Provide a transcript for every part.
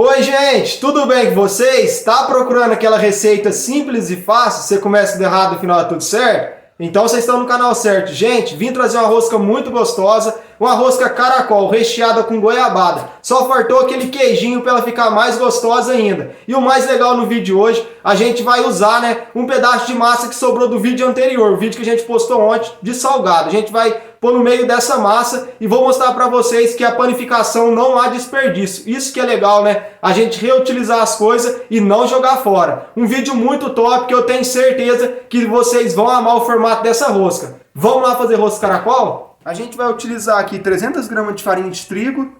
Oi, gente, tudo bem com vocês? Está procurando aquela receita simples e fácil? Você começa de errado e no final é tudo certo? Então vocês estão no canal certo. Gente, vim trazer uma rosca muito gostosa, uma rosca caracol recheada com goiabada. Só faltou aquele queijinho para ela ficar mais gostosa ainda. E o mais legal no vídeo de hoje, a gente vai usar, um pedaço de massa que sobrou do vídeo anterior, o vídeo que a gente postou ontem de salgado. A gente vai pôr no meio dessa massa e vou mostrar para vocês que a panificação não há desperdício. Isso que é legal, a gente reutilizar as coisas e não jogar fora. Um vídeo muito top que eu tenho certeza que vocês vão amar o formato dessa rosca. Vamos lá fazer rosca caracol? A gente vai utilizar aqui 300 gramas de farinha de trigo,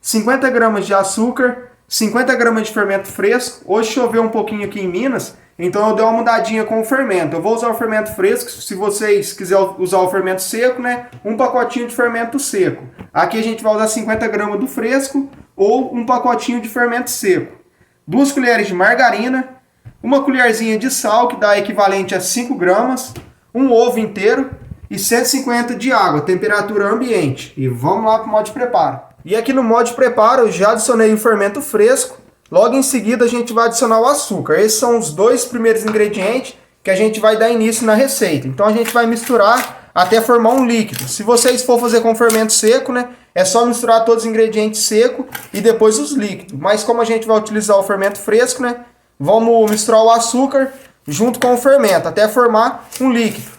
50 gramas de açúcar, 50 gramas de fermento fresco. Hoje choveu um pouquinho aqui em Minas, então eu dei uma mudadinha com o fermento. Eu vou usar o fermento fresco, se vocês quiserem usar o fermento seco, um pacotinho de fermento seco. Aqui a gente vai usar 50 gramas do fresco ou um pacotinho de fermento seco. 2 colheres de margarina, uma colherzinha de sal, que dá equivalente a 5 gramas, um ovo inteiro e 150 de água, temperatura ambiente. E vamos lá para o modo de preparo. E aqui no modo de preparo eu já adicionei o fermento fresco. Logo em seguida a gente vai adicionar o açúcar. Esses são os dois primeiros ingredientes que a gente vai dar início na receita. Então a gente vai misturar até formar um líquido. Se vocês for fazer com fermento seco, é só misturar todos os ingredientes secos e depois os líquidos. Mas como a gente vai utilizar o fermento fresco, vamos misturar o açúcar junto com o fermento até formar um líquido.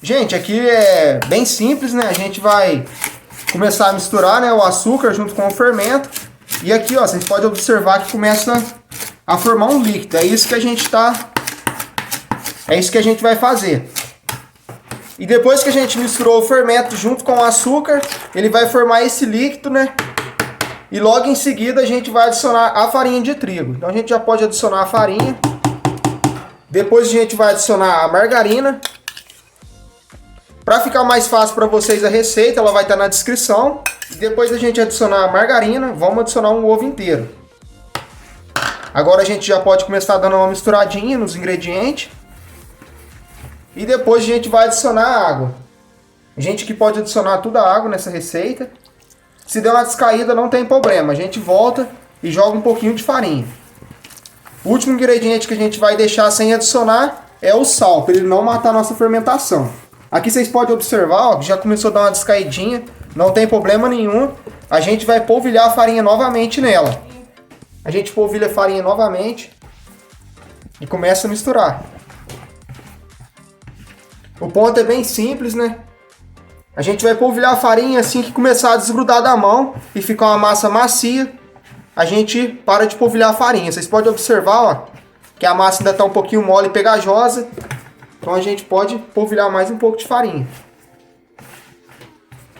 Gente, aqui é bem simples, A gente vai começar a misturar, o açúcar junto com o fermento. E aqui, vocês podem observar que começa a formar um líquido. É isso que a gente vai fazer. E depois que a gente misturou o fermento junto com o açúcar, ele vai formar esse líquido, E logo em seguida a gente vai adicionar a farinha de trigo. Então a gente já pode adicionar a farinha. Depois a gente vai adicionar a margarina. Para ficar mais fácil para vocês a receita, ela vai estar na descrição. Depois da gente adicionar a margarina, vamos adicionar um ovo inteiro. Agora a gente já pode começar dando uma misturadinha nos ingredientes. E depois a gente vai adicionar a água. A gente que pode adicionar toda a água nessa receita. Se der uma descaída não tem problema, a gente volta e joga um pouquinho de farinha. O último ingrediente que a gente vai deixar sem adicionar é o sal, para ele não matar a nossa fermentação. Aqui vocês podem observar, que já começou a dar uma descaidinha, não tem problema nenhum. A gente vai polvilhar a farinha novamente nela. A gente polvilha a farinha novamente e começa a misturar. O ponto é bem simples, A gente vai polvilhar a farinha assim que começar a desgrudar da mão e ficar uma massa macia. A gente para de polvilhar a farinha. Vocês podem observar, que a massa ainda está um pouquinho mole e pegajosa. Então a gente pode polvilhar mais um pouco de farinha.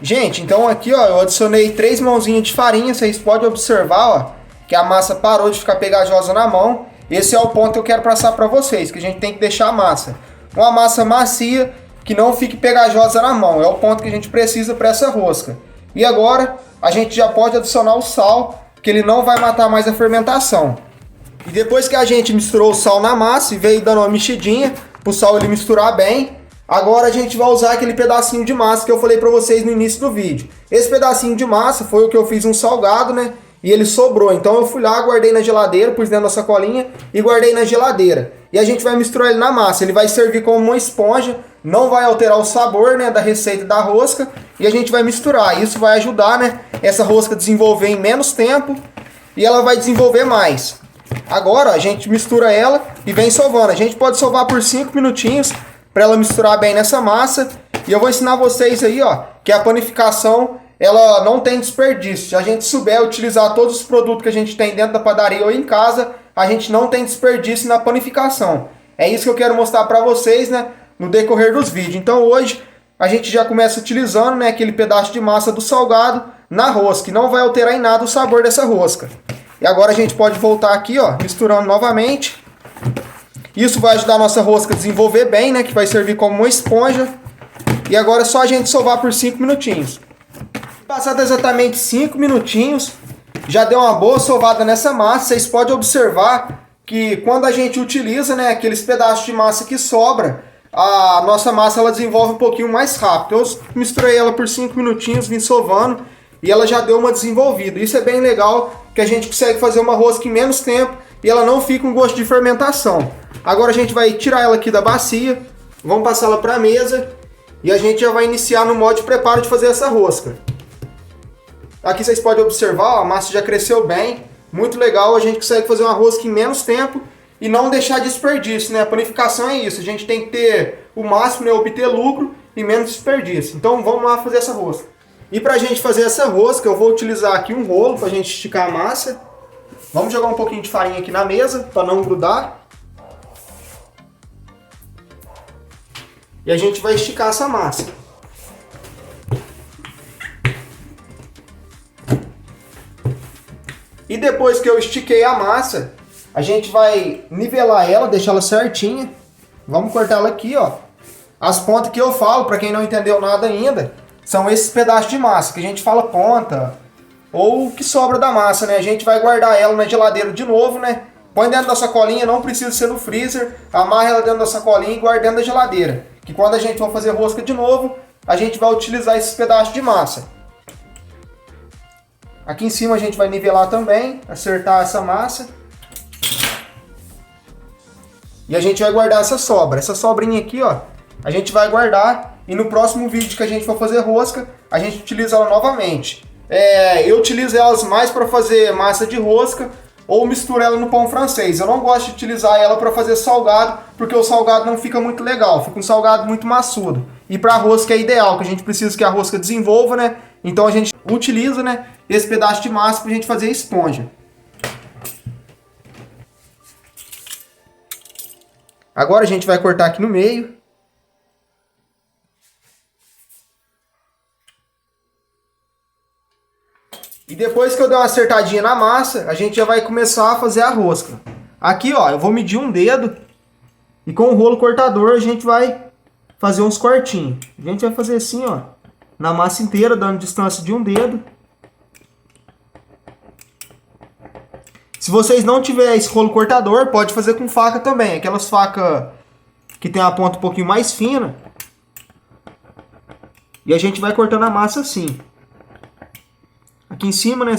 Gente, então aqui eu adicionei 3 mãozinhas de farinha. Vocês podem observar que a massa parou de ficar pegajosa na mão. Esse é o ponto que eu quero passar para vocês, que a gente tem que deixar a massa. Uma massa macia que não fique pegajosa na mão. É o ponto que a gente precisa para essa rosca. E agora a gente já pode adicionar o sal, que ele não vai matar mais a fermentação. E depois que a gente misturou o sal na massa e veio dando uma mexidinha, para o sal ele misturar bem, agora a gente vai usar aquele pedacinho de massa que eu falei para vocês no início do vídeo. Esse pedacinho de massa foi o que eu fiz um salgado, E ele sobrou. Então eu fui lá, guardei na geladeira, pus dentro da sacolinha e guardei na geladeira. E a gente vai misturar ele na massa. Ele vai servir como uma esponja, não vai alterar o sabor, da receita da rosca. E a gente vai misturar. Isso vai ajudar, essa rosca a desenvolver em menos tempo e ela vai desenvolver mais. Agora a gente mistura ela e vem sovando. A gente pode sovar por 5 minutinhos para ela misturar bem nessa massa. E eu vou ensinar vocês aí, que a panificação ela não tem desperdício. Se a gente souber utilizar todos os produtos que a gente tem dentro da padaria ou em casa, a gente não tem desperdício na panificação. É isso que eu quero mostrar para vocês, no decorrer dos vídeos. Então hoje a gente já começa utilizando, aquele pedaço de massa do salgado na rosca, que não vai alterar em nada o sabor dessa rosca. E agora a gente pode voltar aqui, misturando novamente. Isso vai ajudar a nossa rosca a desenvolver bem, que vai servir como uma esponja. E agora é só a gente sovar por 5 minutinhos. Passado exatamente 5 minutinhos, já deu uma boa sovada nessa massa. Vocês podem observar que quando a gente utiliza, aqueles pedaços de massa que sobra, a nossa massa ela desenvolve um pouquinho mais rápido. Eu misturei ela por 5 minutinhos, vim sovando e ela já deu uma desenvolvida. Isso é bem legal, que a gente consegue fazer uma rosca em menos tempo e ela não fica com gosto de fermentação. Agora a gente vai tirar ela aqui da bacia, vamos passar ela para a mesa e a gente já vai iniciar no modo de preparo de fazer essa rosca. Aqui vocês podem observar, ó, a massa já cresceu bem, muito legal, a gente consegue fazer uma rosca em menos tempo e não deixar desperdício, né? A panificação é isso, a gente tem que ter o máximo, né, obter lucro e menos desperdício. Então vamos lá fazer essa rosca. E para a gente fazer essa rosca, eu vou utilizar aqui um rolo para a gente esticar a massa. Vamos jogar um pouquinho de farinha aqui na mesa para não grudar. E a gente vai esticar essa massa. E depois que eu estiquei a massa, a gente vai nivelar ela, deixar ela certinha. Vamos cortar ela aqui, ó. As pontas que eu falo, para quem não entendeu nada ainda, são esses pedaços de massa, que a gente fala ponta, ou o que sobra da massa, né? A gente vai guardar ela na geladeira de novo, né? Põe dentro da sacolinha, não precisa ser no freezer, amarra ela dentro da sacolinha e guarda dentro da geladeira. Que quando a gente for fazer rosca de novo, a gente vai utilizar esses pedaços de massa. Aqui em cima a gente vai nivelar também, acertar essa massa. E a gente vai guardar essa sobra. Essa sobrinha aqui, ó, a gente vai guardar e no próximo vídeo que a gente for fazer rosca, a gente utiliza ela novamente. Eu utilizo elas mais para fazer massa de rosca ou misturo ela no pão francês. Eu não gosto de utilizar ela para fazer salgado, porque o salgado não fica muito legal, fica um salgado muito maçudo. E para rosca é ideal, que a gente precisa que a rosca desenvolva, né? Então a gente utiliza, né, esse pedaço de massa para a gente fazer a esponja. Agora a gente vai cortar aqui no meio. E depois que eu der uma acertadinha na massa, a gente já vai começar a fazer a rosca. Aqui, ó, eu vou medir um dedo e com o rolo cortador a gente vai fazer uns cortinhos. A gente vai fazer assim, ó, na massa inteira, dando distância de um dedo. Se vocês não tiverem esse rolo cortador, pode fazer com faca também. Aquelas facas que tem a ponta um pouquinho mais fina. E a gente vai cortando a massa assim. Aqui em cima, né,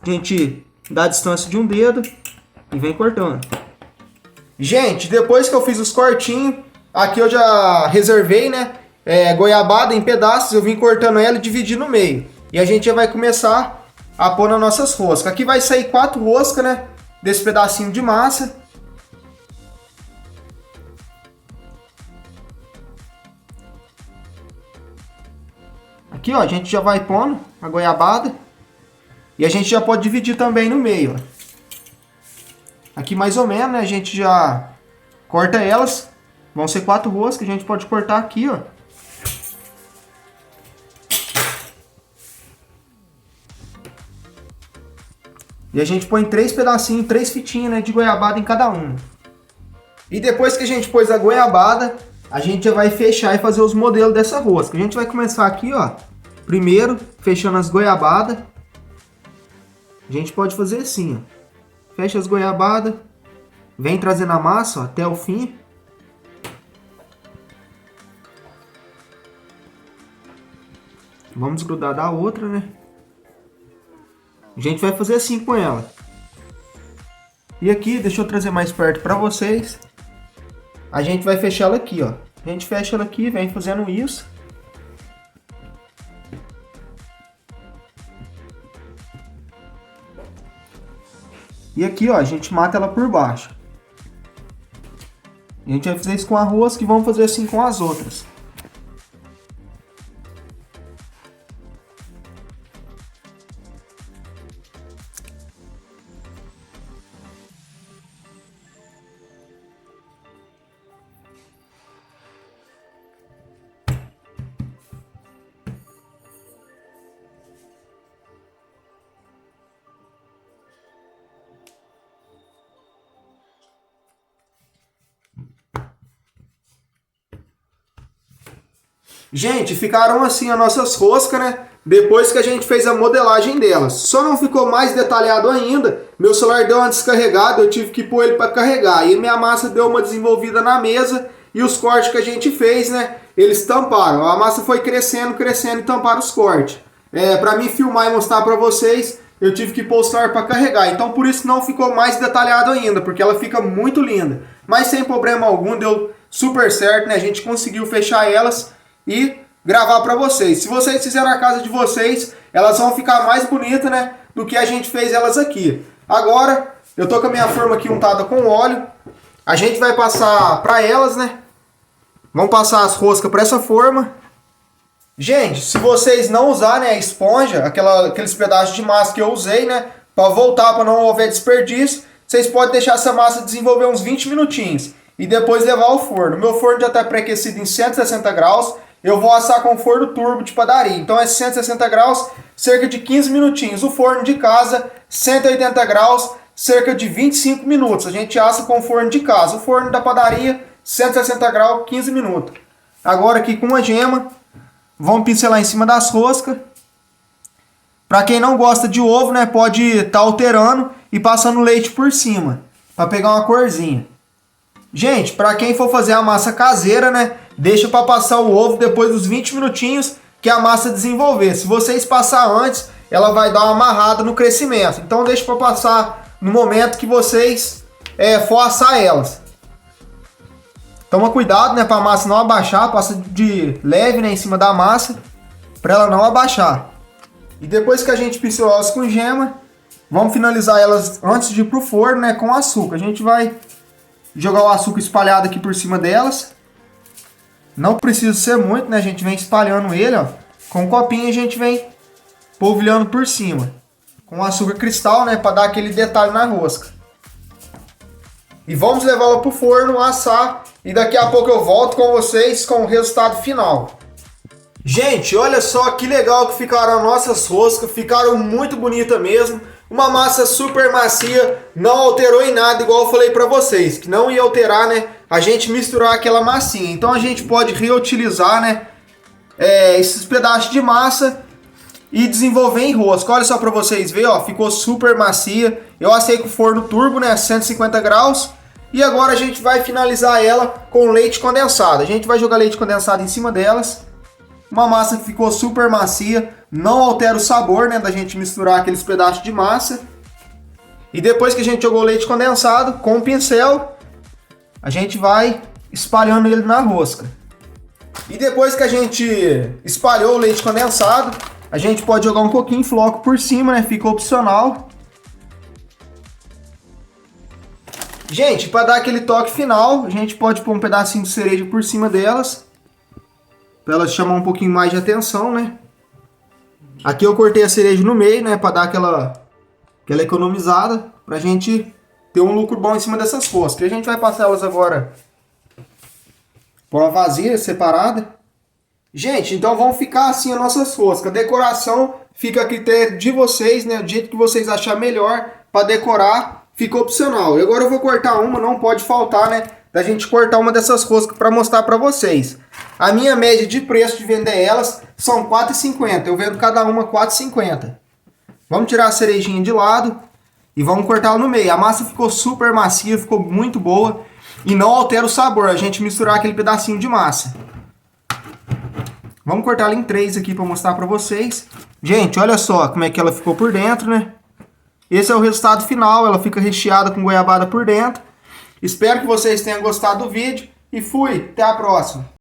a gente dá a distância de um dedo e vem cortando. Gente, depois que eu fiz os cortinhos, aqui eu já reservei, né, goiabada em pedaços, eu vim cortando ela e dividi no meio. E a gente já vai começar a pôr nas nossas roscas. Aqui vai sair 4 roscas, né, desse pedacinho de massa. Aqui, ó, a gente já vai pondo a goiabada. E a gente já pode dividir também no meio, ó. Aqui mais ou menos, né, a gente já corta elas. Vão ser 4 roscas, a gente pode cortar aqui, ó. E a gente põe 3 pedacinhos, 3 fitinhas, né, de goiabada em cada um. E depois que a gente pôs a goiabada, a gente já vai fechar e fazer os modelos dessa rosca. A gente vai começar aqui, ó, primeiro fechando as goiabadas. A gente pode fazer assim, ó. Fecha as goiabadas, vem trazendo a massa, ó, até o fim. Vamos grudar da outra, né? A gente vai fazer assim com ela. E aqui, deixa eu trazer mais perto para vocês. A gente vai fechar ela aqui, ó. A gente fecha ela aqui, vem fazendo isso. E aqui, ó, a gente mata ela por baixo. A gente vai fazer isso com a rosca e vamos fazer assim com as outras. Gente, ficaram assim as nossas roscas, né? Depois que a gente fez a modelagem delas. Só não ficou mais detalhado ainda. Meu celular deu uma descarregada, eu tive que pôr ele para carregar. E minha massa deu uma desenvolvida na mesa. E os cortes que a gente fez, né? Eles tamparam. A massa foi crescendo, crescendo e tamparam os cortes. Para mim filmar e mostrar para vocês, eu tive que pôr o celular para carregar. Então por isso não ficou mais detalhado ainda, porque ela fica muito linda. Mas sem problema algum, deu super certo, né? A gente conseguiu fechar elas e gravar para vocês. Se vocês fizeram a casa de vocês, elas vão ficar mais bonitas, né, do que a gente fez elas aqui. Agora, eu tô com a minha forma aqui untada com óleo. A gente vai passar para elas, né? Vamos passar as roscas para essa forma. Gente, se vocês não usarem, né, a esponja, aqueles pedaços de massa que eu usei, né, para voltar, para não haver desperdício, vocês podem deixar essa massa desenvolver uns 20 minutinhos e depois levar ao forno. Meu forno já está pré-aquecido em 160 graus. Eu vou assar com forno turbo de padaria. Então é 160 graus, cerca de 15 minutinhos. O forno de casa, 180 graus, cerca de 25 minutos. A gente assa com o forno de casa. O forno da padaria, 160 graus, 15 minutos. Agora aqui com a gema, vamos pincelar em cima das roscas. Para quem não gosta de ovo, né, pode estar alterando e passando leite por cima, para pegar uma corzinha. Gente, para quem for fazer a massa caseira, né, deixa para passar o ovo depois dos 20 minutinhos que a massa desenvolver. Se vocês passar antes, ela vai dar uma amarrada no crescimento. Então deixa para passar no momento que vocês for assar elas. Toma cuidado, né, para a massa não abaixar, passa de leve, né, em cima da massa, para ela não abaixar. E depois que a gente pincelou elas com gema, vamos finalizar elas antes de ir pro forno, né, com açúcar. A gente vai jogar o açúcar espalhado aqui por cima delas. Não precisa ser muito, né? A gente vem espalhando ele, ó. Com um copinho a gente vem polvilhando por cima. Com açúcar cristal, né? Para dar aquele detalhe na rosca. E vamos levá-la pro forno, assar. E daqui a pouco eu volto com vocês com o resultado final. Gente, olha só que legal que ficaram as nossas roscas. Ficaram muito bonitas mesmo. Uma massa super macia, não alterou em nada, igual eu falei pra vocês, que não ia alterar, né, a gente misturar aquela massinha. Então a gente pode reutilizar, né, esses pedaços de massa e desenvolver em rosca. Olha só pra vocês verem, ó, ficou super macia. Eu assei com o forno turbo, né, 150 graus. E agora a gente vai finalizar ela com leite condensado. A gente vai jogar leite condensado em cima delas. Uma massa que ficou super macia, não altera o sabor, né, da gente misturar aqueles pedaços de massa. E depois que a gente jogou o leite condensado, com o pincel, a gente vai espalhando ele na rosca. E depois que a gente espalhou o leite condensado, a gente pode jogar um pouquinho de floco por cima, né, fica opcional. Gente, para dar aquele toque final, a gente pode pôr um pedacinho de cereja por cima delas, para elas chamar um pouquinho mais de atenção, né? Aqui eu cortei a cereja no meio, né? Para dar aquela economizada, pra gente ter um lucro bom em cima dessas roscas. E a gente vai passar elas agora por uma vasilha separada. Gente, então vão ficar assim as nossas roscas. A decoração fica a critério de vocês, né? Do jeito que vocês acharem melhor para decorar, fica opcional. E agora eu vou cortar uma, não pode faltar, né? Da gente cortar uma dessas roscas para mostrar para vocês. A minha média de preço de vender elas são R$ 4,50. Eu vendo cada uma R$ 4,50. Vamos tirar a cerejinha de lado e vamos cortar ela no meio. A massa ficou super macia, ficou muito boa e não altera o sabor. A gente misturar aquele pedacinho de massa. Vamos cortar ela em 3 aqui para mostrar para vocês. Gente, olha só como é que ela ficou por dentro, né? Esse é o resultado final. Ela fica recheada com goiabada por dentro. Espero que vocês tenham gostado do vídeo e fui, até a próxima.